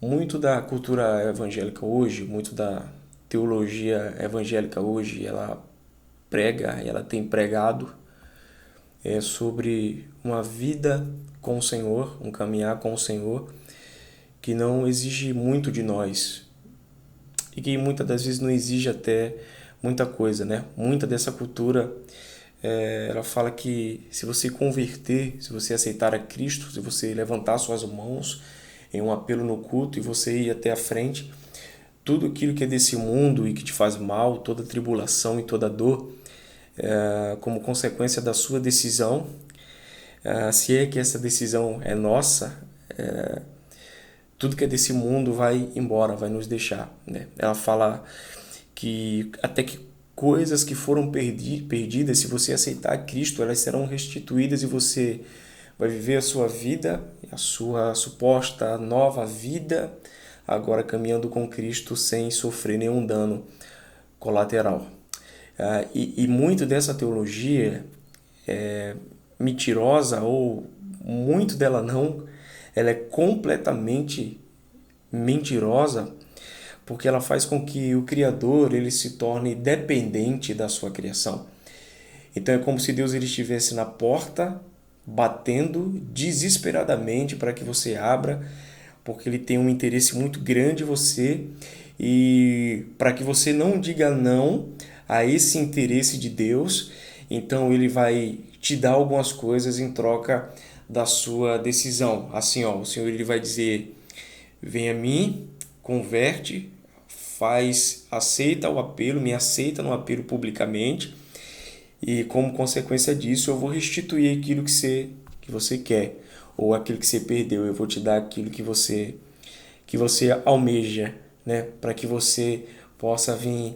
Muito da cultura evangélica hoje, muito da teologia evangélica hoje, ela prega, ela tem pregado sobre uma vida com o Senhor, um caminhar com o Senhor, que não exige muito de nós e que muitas das vezes não exige até muita coisa, né? Muita dessa cultura, ela fala que se você converter, se você aceitar a Cristo, se você levantar suas mãos em um apelo no culto e você ir até a frente, tudo aquilo que é desse mundo e que te faz mal, toda tribulação e toda dor, como consequência da sua decisão, se é que essa decisão é nossa, tudo que é desse mundo vai embora, vai nos deixar, né? Ela fala que até que coisas que foram perdidas, se você aceitar Cristo, elas serão restituídas e você vai viver a sua vida, a sua suposta nova vida, agora caminhando com Cristo sem sofrer nenhum dano colateral. E muito dessa teologia mentirosa, ou muito dela não, ela é completamente mentirosa, porque ela faz com que o Criador ele se torne dependente da sua criação. Então é como se Deus ele estivesse na porta, batendo desesperadamente para que você abra, porque ele tem um interesse muito grande em você e para que você não diga não a esse interesse de Deus, então ele vai te dar algumas coisas em troca da sua decisão. Assim, ó, o Senhor ele vai dizer: "Vem a mim, converte, aceita o apelo, me aceita no apelo publicamente, e como consequência disso eu vou restituir aquilo que você quer, ou aquilo que você perdeu, eu vou te dar aquilo que você almeja, né, para que você possa vir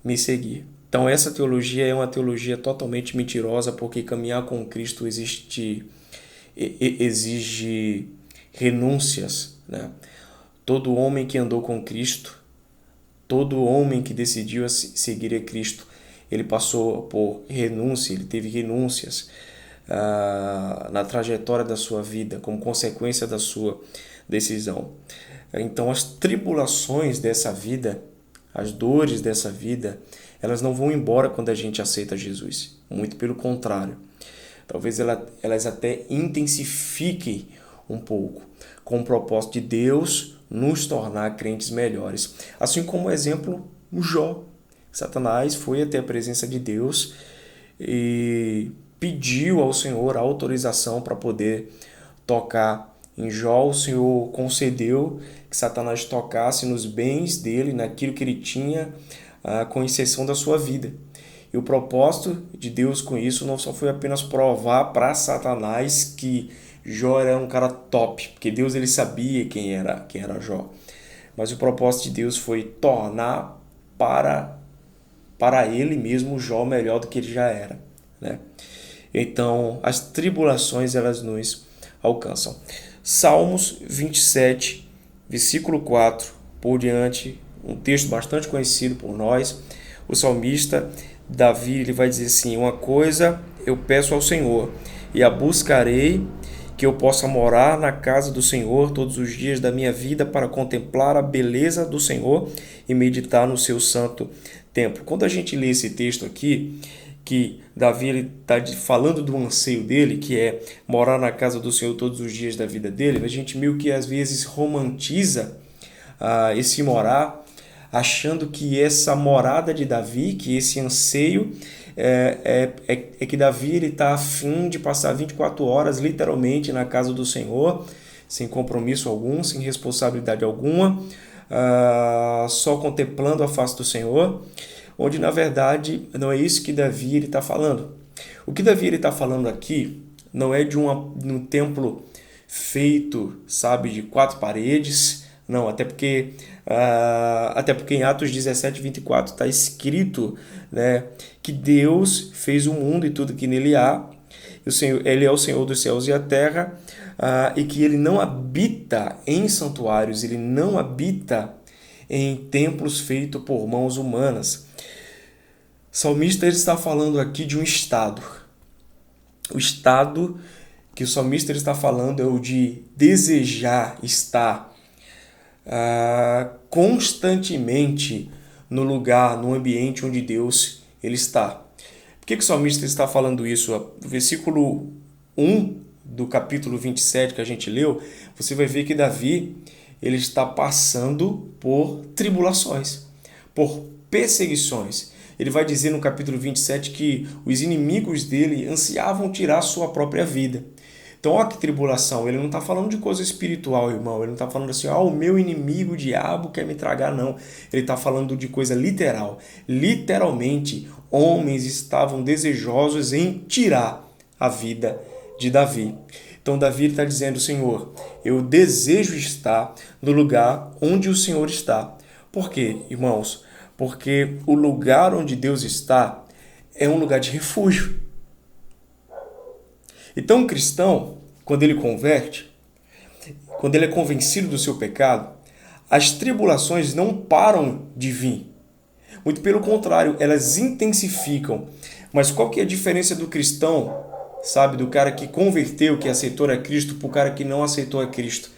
me seguir." Então essa teologia é uma teologia totalmente mentirosa, porque caminhar com Cristo exige renúncias, né? Todo homem que andou com Cristo, todo homem que decidiu seguir a Cristo, ele passou por renúncia, ele teve renúncias na trajetória da sua vida, como consequência da sua decisão. Então, as tribulações dessa vida, as dores dessa vida, elas não vão embora quando a gente aceita Jesus. Muito pelo contrário. Talvez elas até intensifiquem um pouco, com o propósito de Deus nos tornar crentes melhores. Assim como o exemplo, o Jó. Satanás foi até a presença de Deus e pediu ao Senhor a autorização para poder tocar em Jó. O Senhor concedeu que Satanás tocasse nos bens dele, naquilo que ele tinha, com exceção da sua vida. E o propósito de Deus com isso não só foi apenas provar para Satanás que Jó era um cara top, porque Deus ele sabia quem era Jó. Mas o propósito de Deus foi tornar para ele mesmo Jó melhor do que ele já era, né? Então, as tribulações elas nos alcançam. Salmos 27, versículo 4 por diante, um texto bastante conhecido por nós. O salmista Davi ele vai dizer assim: "Uma coisa eu peço ao Senhor, e a buscarei, que eu possa morar na casa do Senhor todos os dias da minha vida, para contemplar a beleza do Senhor e meditar no seu santo templo." Quando a gente lê esse texto aqui, que Davi está falando do anseio dele, que é morar na casa do Senhor todos os dias da vida dele, a gente meio que às vezes romantiza esse morar, achando que essa morada de Davi, que esse anseio é que Davi está a fim de passar 24 horas literalmente na casa do Senhor, sem compromisso algum, sem responsabilidade alguma, só contemplando a face do Senhor, onde na verdade não é isso que Davi está falando. O que Davi está falando aqui não é de um templo feito, sabe, de 4 paredes, não, até porque em Atos 17:24 está escrito, né, que Deus fez o mundo e tudo que nele há. O Senhor, ele é o Senhor dos céus e a terra, e que ele não habita em santuários, ele não habita em templos feitos por mãos humanas. O salmista ele está falando aqui de um estado. O estado que o salmista ele está falando é o de desejar estar constantemente no lugar, no ambiente onde Deus ele está. Por que o salmista está falando isso? O versículo 1 do capítulo 27 que a gente leu, você vai ver que Davi ele está passando por tribulações, por perseguições. Ele vai dizer no capítulo 27 que os inimigos dele ansiavam tirar a sua própria vida. Então, olha que tribulação. Ele não está falando de coisa espiritual, irmão. Ele não está falando assim, o meu inimigo, o diabo, quer me tragar, não. Ele está falando de coisa literal. Literalmente, homens estavam desejosos em tirar a vida de Davi. Então, Davi está dizendo, Senhor, eu desejo estar no lugar onde o Senhor está. Por quê, irmãos? Porque o lugar onde Deus está é um lugar de refúgio. Então, o cristão, quando ele converte, quando ele é convencido do seu pecado, as tribulações não param de vir. Muito pelo contrário, elas intensificam. Mas qual que é a diferença do cristão, sabe, do cara que converteu, que aceitou a Cristo, para o cara que não aceitou a Cristo?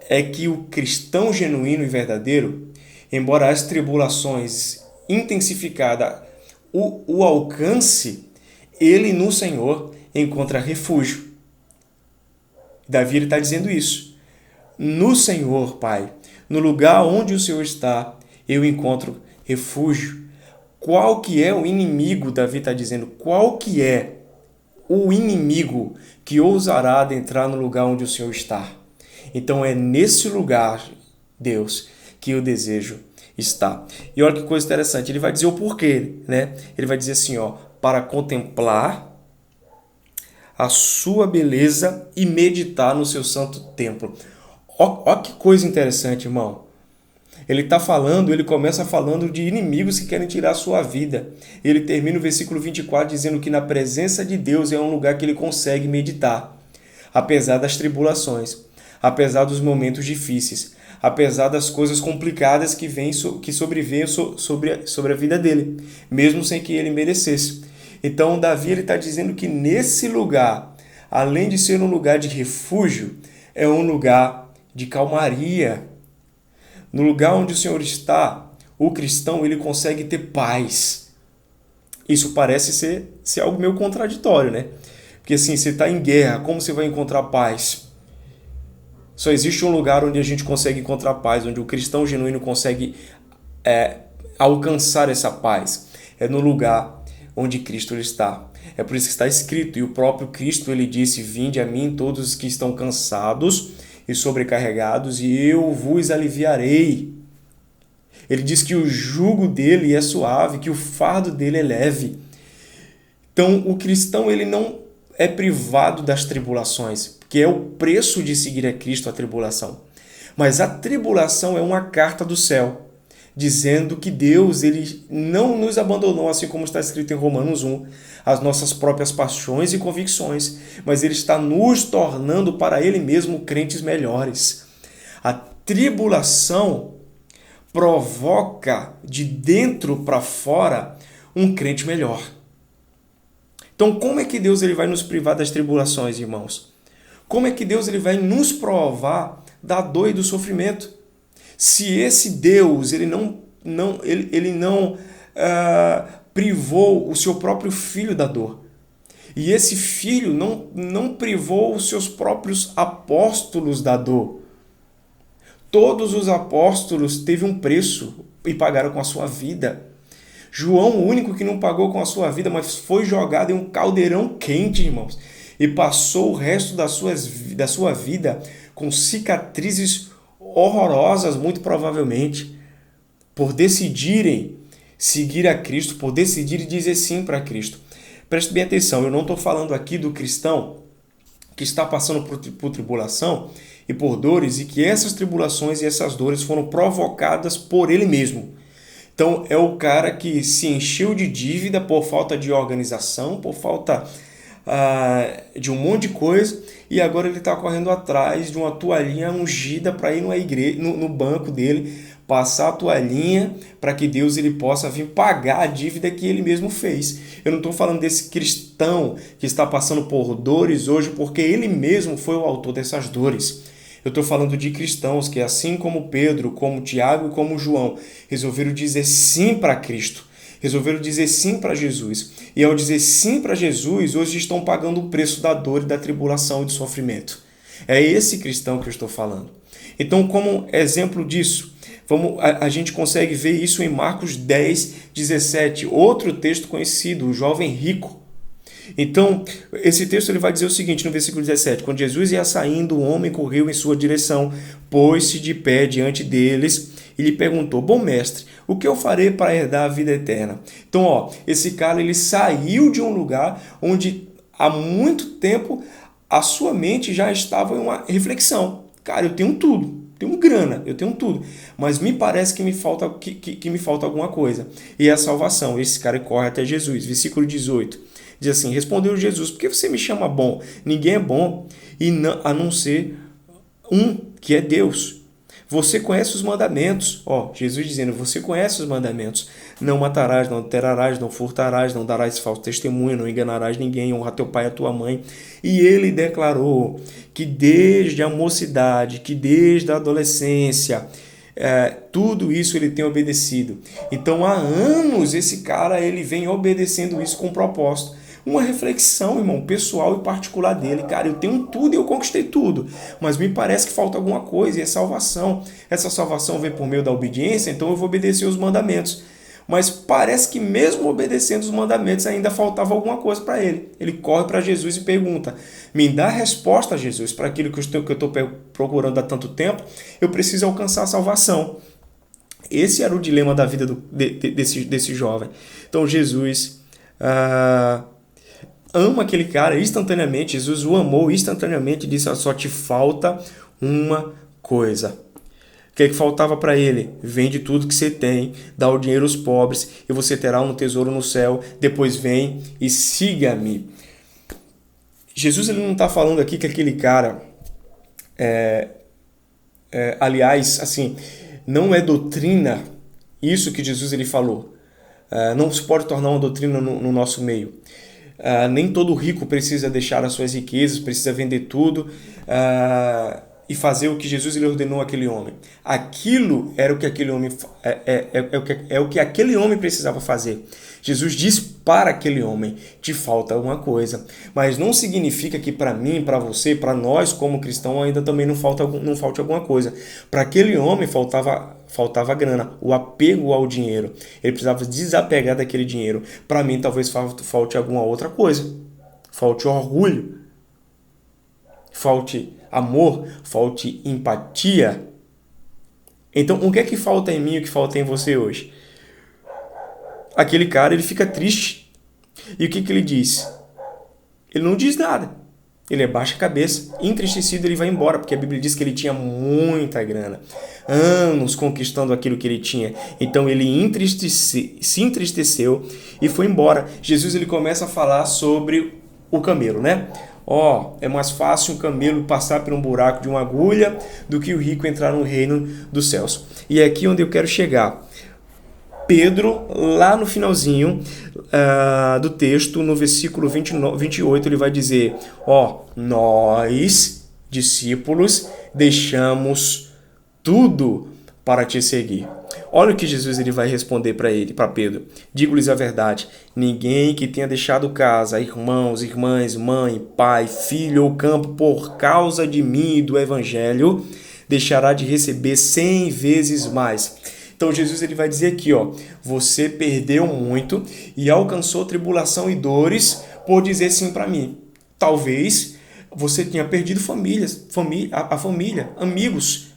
É que o cristão genuíno e verdadeiro, embora as tribulações intensificadas o alcance, ele no Senhor encontra refúgio. Davi está dizendo isso. No Senhor, Pai, no lugar onde o Senhor está, eu encontro refúgio. Qual que é o inimigo, Davi está dizendo, qual que é o inimigo que ousará adentrar no lugar onde o Senhor está? Então é nesse lugar, Deus, que eu desejo estar. E olha que coisa interessante, ele vai dizer o porquê, né? Ele vai dizer assim, para contemplar a sua beleza e meditar no seu santo templo. Ó que coisa interessante, irmão. Ele começa falando de inimigos que querem tirar a sua vida. Ele termina o versículo 24 dizendo que na presença de Deus é um lugar que ele consegue meditar, apesar das tribulações, apesar dos momentos difíceis, apesar das coisas complicadas que sobrevêm sobre a vida dele, mesmo sem que ele merecesse. Então, Davi está dizendo que nesse lugar, além de ser um lugar de refúgio, é um lugar de calmaria. No lugar onde o Senhor está, o cristão ele consegue ter paz. Isso parece ser algo meio contraditório, né? Porque assim, você está em guerra, como você vai encontrar paz? Só existe um lugar onde a gente consegue encontrar paz, onde o cristão genuíno consegue alcançar essa paz. É no lugar onde Cristo está. É por isso que está escrito, e o próprio Cristo ele disse, vinde a mim todos os que estão cansados e sobrecarregados, e eu vos aliviarei. Ele diz que o jugo dele é suave, que o fardo dele é leve. Então, o cristão ele não é privado das tribulações, que é o preço de seguir a Cristo, a tribulação. Mas a tribulação é uma carta do céu, dizendo que Deus ele não nos abandonou, assim como está escrito em Romanos 1, as nossas próprias paixões e convicções, mas Ele está nos tornando para Ele mesmo crentes melhores. A tribulação provoca de dentro para fora um crente melhor. Então, como é que Deus ele vai nos privar das tribulações, irmãos? Como é que Deus ele vai nos provar da dor e do sofrimento? Se esse Deus ele não privou o seu próprio filho da dor, e esse filho não privou os seus próprios apóstolos da dor, todos os apóstolos teve um preço e pagaram com a sua vida. João, o único que não pagou com a sua vida, mas foi jogado em um caldeirão quente, irmãos, e passou o resto da sua vida com cicatrizes horrorosas, muito provavelmente, por decidirem seguir a Cristo, por decidirem dizer sim para Cristo. Preste bem atenção, eu não estou falando aqui do cristão que está passando por tribulação e por dores, e que essas tribulações e essas dores foram provocadas por ele mesmo. Então, é o cara que se encheu de dívida por falta de organização, por falta de um monte de coisa, e agora ele está correndo atrás de uma toalhinha ungida para ir no banco dele, passar a toalhinha para que Deus ele possa vir pagar a dívida que ele mesmo fez. Eu não estou falando desse cristão que está passando por dores hoje porque ele mesmo foi o autor dessas dores. Eu estou falando de cristãos que, assim como Pedro, como Tiago e como João, resolveram dizer sim para Cristo. Resolveram dizer sim para Jesus. E ao dizer sim para Jesus, hoje estão pagando o preço da dor e da tribulação e do sofrimento. É esse cristão que eu estou falando. Então, como exemplo disso, a gente consegue ver isso em Marcos 10, 17, outro texto conhecido, o jovem rico. Então, esse texto ele vai dizer o seguinte, no versículo 17: quando Jesus ia saindo, o homem correu em sua direção, pôs-se de pé diante deles e lhe perguntou: bom mestre, o que eu farei para herdar a vida eterna? Então, esse cara ele saiu de um lugar onde há muito tempo a sua mente já estava em uma reflexão. Cara, eu tenho tudo. Tenho grana, eu tenho tudo, mas me parece que me falta, que me falta alguma coisa. E é a salvação. Esse cara corre até Jesus. Versículo 18. Diz assim: respondeu Jesus: por que você me chama bom? Ninguém é bom a não ser um, que é Deus. Você conhece os mandamentos. Jesus dizendo: você conhece os mandamentos. Não matarás, não adulterarás, não furtarás, não darás falso testemunho, não enganarás ninguém, honra teu pai e a tua mãe. E ele declarou que desde a mocidade, que desde a adolescência, tudo isso ele tem obedecido. Então há anos esse cara ele vem obedecendo isso com propósito. Uma reflexão, irmão, pessoal e particular dele. Cara, eu tenho tudo e eu conquistei tudo, mas me parece que falta alguma coisa, e é salvação. Essa salvação vem por meio da obediência, então eu vou obedecer os mandamentos. Mas parece que mesmo obedecendo os mandamentos ainda faltava alguma coisa para ele. Ele corre para Jesus e pergunta: me dá a resposta, Jesus, para aquilo que eu estou procurando há tanto tempo. Eu preciso alcançar a salvação. Esse era o dilema da vida desse jovem. Então Jesus ama aquele cara instantaneamente. Jesus o amou instantaneamente e disse: só te falta uma coisa. O que é que faltava para ele? Vende tudo que você tem, dá o dinheiro aos pobres e você terá um tesouro no céu. Depois vem e siga-me. Jesus ele não está falando aqui que aquele cara, aliás, assim, não é doutrina isso que Jesus ele falou. Não se pode tornar uma doutrina no nosso meio. Nem todo rico precisa deixar as suas riquezas, precisa vender tudo e fazer o que Jesus ele ordenou àquele homem. Aquilo era o que aquele homem o que aquele homem precisava fazer. Jesus diz para aquele homem: te falta alguma coisa. Mas não significa que para mim, para você, para nós como cristãos ainda também não falte alguma coisa. Para aquele homem faltava grana, o apego ao dinheiro. Ele precisava desapegar daquele dinheiro. Para mim talvez falte alguma outra coisa. Falte orgulho. Falte amor, falte empatia. Então, o que é que falta em mim e o que falta em você hoje? Aquele cara, ele fica triste. E o que ele diz? Ele não diz nada. Ele abaixa a cabeça, entristecido, ele vai embora, porque a Bíblia diz que ele tinha muita grana. Anos conquistando aquilo que ele tinha. Então, ele se entristeceu e foi embora. Jesus, ele começa a falar sobre o camelo, né? É mais fácil um camelo passar por um buraco de uma agulha do que o rico entrar no reino dos céus. E é aqui onde eu quero chegar. Pedro, lá no finalzinho do texto, no versículo 28, ele vai dizer: nós, discípulos, deixamos tudo para te seguir. Olha o que Jesus ele vai responder para Pedro. Digo-lhes a verdade: ninguém que tenha deixado casa, irmãos, irmãs, mãe, pai, filho ou campo por causa de mim e do evangelho, deixará de receber 100 vezes mais. Então Jesus ele vai dizer aqui, você perdeu muito e alcançou tribulação e dores por dizer sim para mim. Talvez você tenha perdido a família, amigos,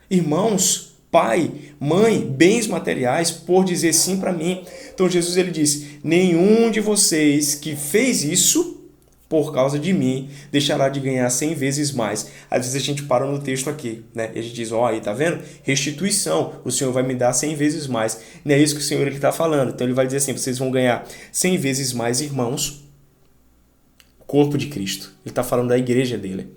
irmãos, pai, mãe, bens materiais por dizer sim para mim. Então Jesus ele diz: nenhum de vocês que fez isso por causa de mim deixará de ganhar 100 vezes mais. Às vezes a gente para no texto aqui, né? E a gente diz: aí, tá vendo? Restituição, o Senhor vai me dar 100 vezes mais. Não é isso que o Senhor está falando. Então ele vai dizer assim: vocês vão ganhar 100 vezes mais irmãos, corpo de Cristo. Ele está falando da igreja dele.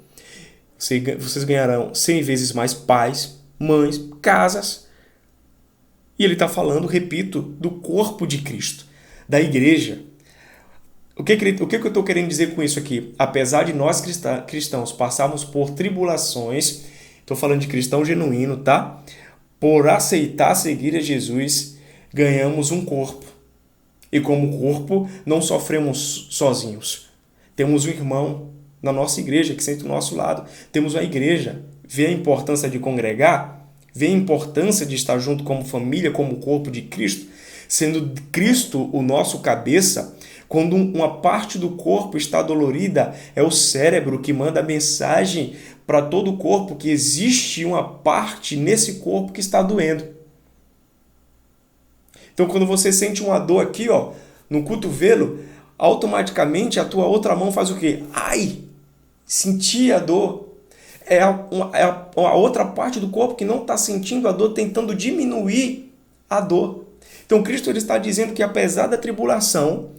Vocês ganharão 100 vezes mais pais, mães, casas. E ele está falando, repito, do corpo de Cristo, da igreja. O que eu estou querendo dizer com isso aqui? Apesar de nós cristãos passarmos por tribulações, Estou falando de cristão genuíno, tá? Por aceitar seguir a Jesus, ganhamos um corpo. E como corpo, não sofremos sozinhos. Temos um irmão na nossa igreja que senta do nosso lado. Temos uma igreja. Vê a importância de congregar? Vê a importância de estar junto como família, como corpo de Cristo? Sendo Cristo o nosso cabeça, quando uma parte do corpo está dolorida, é o cérebro que manda a mensagem para todo o corpo que existe uma parte nesse corpo que está doendo. Então, quando você sente uma dor aqui, ó, no cotovelo, automaticamente a tua outra mão faz o quê? Ai! Senti a dor. É a outra parte do corpo que não está sentindo a dor, tentando diminuir a dor. Então, Cristo ele está dizendo que apesar da tribulação,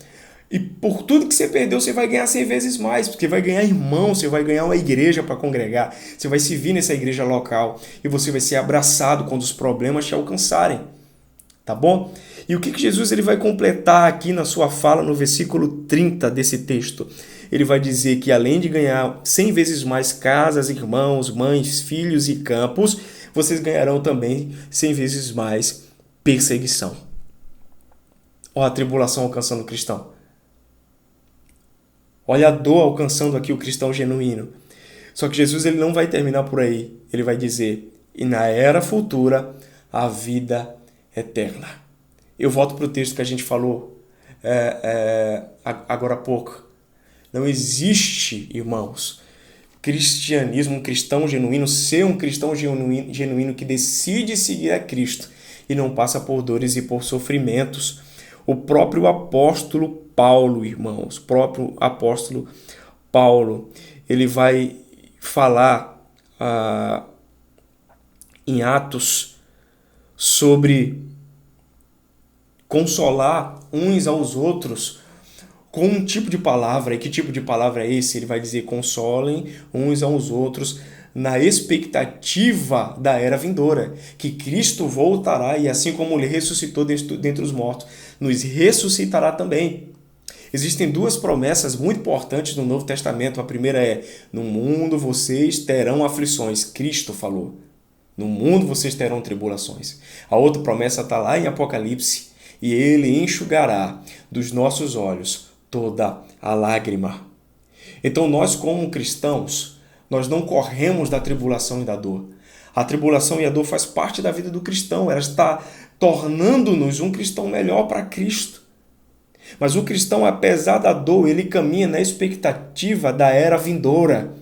e por tudo que você perdeu, você vai ganhar 100 vezes mais, porque vai ganhar irmão, você vai ganhar uma igreja para congregar, você vai se vir nessa igreja local e você vai ser abraçado quando os problemas te alcançarem. Tá bom? E o que Jesus ele vai completar aqui na sua fala no versículo 30 desse texto? Ele vai dizer que além de ganhar 100 vezes mais casas, irmãos, mães, filhos e campos, vocês ganharão também 100 vezes mais perseguição. Olha a tribulação alcançando o cristão. Olha a dor alcançando aqui o cristão genuíno. Só que Jesus ele não vai terminar por aí. Ele vai dizer, e na era futura, a vida eterna. Eu volto para o texto que a gente falou agora há pouco. Não existe, irmãos, cristianismo, um cristão genuíno, ser um cristão genuíno que decide seguir a Cristo e não passa por dores e por sofrimentos. O próprio apóstolo Paulo, irmãos, o próprio apóstolo Paulo, ele vai falar em Atos sobre consolar uns aos outros com um tipo de palavra. E que tipo de palavra é esse? Ele vai dizer, consolem uns aos outros na expectativa da era vindoura, que Cristo voltará e assim como ele ressuscitou dentre os mortos, nos ressuscitará também. Existem duas promessas muito importantes no Novo Testamento. A primeira é, no mundo vocês terão aflições. Cristo falou. No mundo vocês terão tribulações. A outra promessa está lá em Apocalipse. E ele enxugará dos nossos olhos toda a lágrima. Então nós como cristãos, nós não corremos da tribulação e da dor. A tribulação e a dor faz parte da vida do cristão. Ela está tornando-nos um cristão melhor para Cristo. Mas o cristão, apesar da dor, ele caminha na expectativa da era vindoura,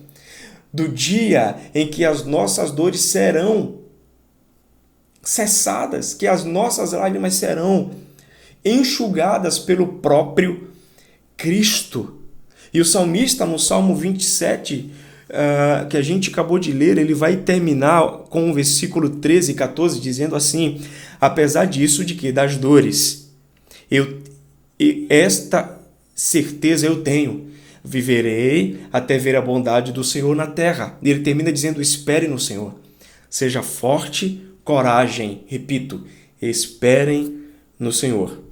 do dia em que as nossas dores serão cessadas, que as nossas lágrimas serão enxugadas pelo próprio Cristo. E o salmista, no Salmo 27, que a gente acabou de ler, ele vai terminar com o versículo 13 e 14, dizendo assim, apesar disso, de que das dores, esta certeza eu tenho, viverei até ver a bondade do Senhor na terra. E ele termina dizendo, espere no Senhor, seja forte, coragem, repito, esperem no Senhor.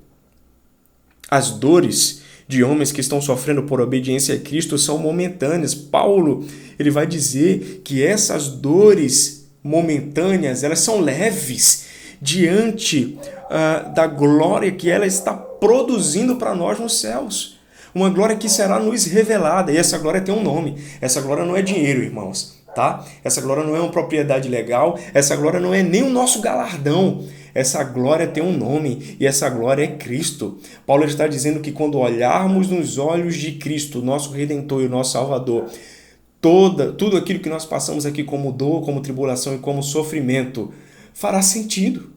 As dores de homens que estão sofrendo por obediência a Cristo são momentâneas. Paulo ele vai dizer que essas dores momentâneas, elas são leves diante da glória que ela está produzindo para nós nos céus. Uma glória que será nos revelada. E essa glória tem um nome. Essa glória não é dinheiro, irmãos. Tá? Essa glória não é uma propriedade legal. Essa glória não é nem o nosso galardão. Essa glória tem um nome e essa glória é Cristo. Paulo está dizendo que quando olharmos nos olhos de Cristo, nosso Redentor e o nosso Salvador, tudo aquilo que nós passamos aqui como dor, como tribulação e como sofrimento, fará sentido.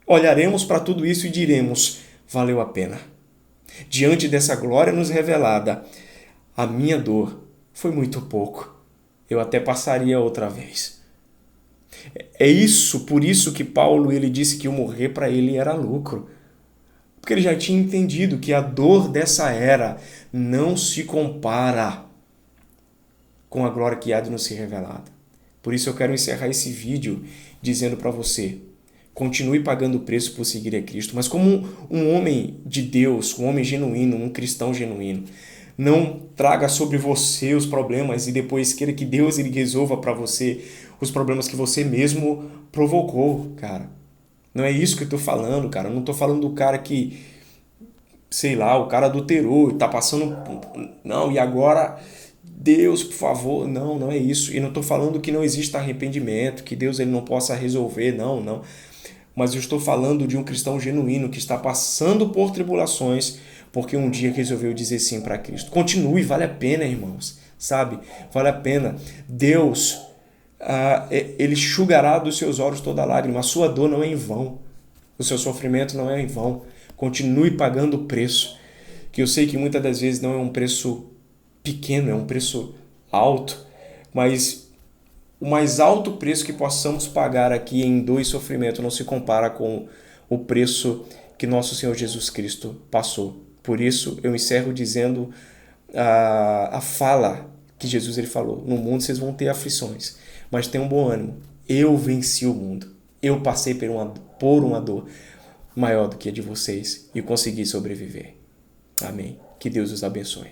Olharemos para tudo isso e diremos, valeu a pena. Diante dessa glória nos revelada, a minha dor foi muito pouco. Eu até passaria outra vez. Por isso que Paulo ele disse que o morrer para ele era lucro. Porque ele já tinha entendido que a dor dessa era não se compara com a glória que há de nos ser revelada. Por isso eu quero encerrar esse vídeo dizendo para você, continue pagando o preço por seguir a Cristo, mas como um homem de Deus, um homem genuíno, um cristão genuíno. Não traga sobre você os problemas e depois queira que Deus ele resolva para você. os problemas que você mesmo provocou, cara. Não é isso que eu tô falando, cara. Eu não tô falando do cara que, sei lá, o cara adulterou e tá passando. Não, e agora, Deus, por favor. Não, não é isso. E não tô falando que não exista arrependimento, que Deus ele não possa resolver. Não, não. Mas eu estou falando de um cristão genuíno que está passando por tribulações porque um dia resolveu dizer sim para Cristo. Continue, vale a pena, irmãos, sabe? Vale a pena. Deus, ele enxugará dos seus olhos toda lágrima. A sua dor não é em vão. O seu sofrimento não é em vão. Continue pagando o preço, que eu sei que muitas das vezes não é um preço pequeno, é um preço alto, mas o mais alto preço que possamos pagar aqui em dor e sofrimento não se compara com o preço que nosso Senhor Jesus Cristo passou. Por isso, eu encerro dizendo a fala que Jesus ele falou: no mundo vocês vão ter aflições, mas tenham bom ânimo. Eu venci o mundo. Eu passei por uma dor maior do que a de vocês e consegui sobreviver. Amém. Que Deus os abençoe.